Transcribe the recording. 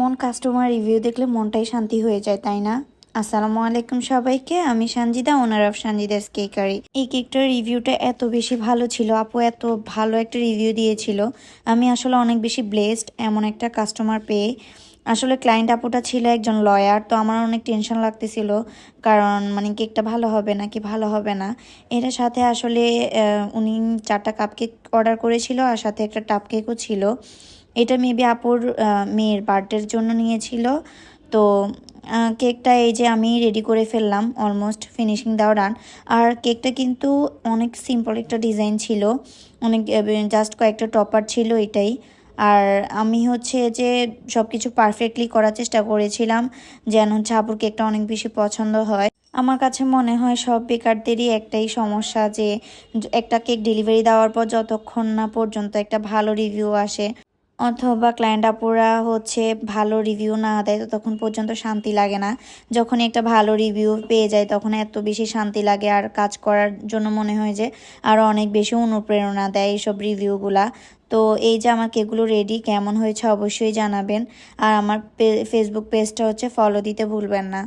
এমন customer review দেখলে মনটাই শান্তি হয়ে যায়, তাই না? আসসালামু আলাইকুম সবাইকে, আমি সানজিদা, ওনার অফ সানজিদাস কেকারি। এই কেকটার রিভিউটা এত বেশি ভালো ছিল, আপু এত ভালো একটা রিভিউ দিয়েছিল। আমি আসলে অনেক বেশি ব্লেসড এমন একটা কাস্টমার পেয়ে। আসলে ক্লায়েন্ট আপুটা ছিল একজন লয়ার, তো আমার অনেক টেনশন লাগতেছিল, কারণ মানে কেকটা ভালো হবে নাকি ভালো হবে না। এটার সাথে আসলে উনি 4টা কাপ কেক অর্ডার করেছিল, আর সাথে একটা টাপ কেকও ছিল। এটা মেবি আপুর মেয়ের বার্থডের জন্য নিয়েছিল। তো কেকটা এই যে আমি রেডি করে ফেললাম, অলমোস্ট ফিনিশিং দেওয়া ডান। আর কেকটা কিন্তু অনেক সিম্পল একটা ডিজাইন ছিল, অনেক জাস্ট কয়েকটা টপার ছিল এটাই। আর আমি হচ্ছে যে সব কিছু পারফেক্টলি করার চেষ্টা করেছিলাম, যেন হচ্ছে আপুর কেকটা অনেক বেশি পছন্দ হয়। আমার কাছে মনে হয় সব বেকারদেরই একটাই সমস্যা, যে একটা কেক ডেলিভারি দেওয়ার পর যতক্ষণ না পর্যন্ত একটা ভালো রিভিউ আসে, অথবা ক্লায়েন্ট আপুরা হচ্ছে ভালো রিভিউ না দেয়, তো তখন পর্যন্ত শান্তি লাগে না। যখন একটা ভালো রিভিউ পেয়ে যায় তখন এত বেশি শান্তি লাগে, আর কাজ করার জন্য মনে হয় যে আরও অনেক বেশি অনুপ্রেরণা দেয় এইসব রিভিউগুলা। তো এই যে আমার কেকগুলো রেডি, কেমন হয়েছে অবশ্যই জানাবেন। আর আমার ফেসবুক পেজটা হচ্ছে ফলো দিতে ভুলবেন না।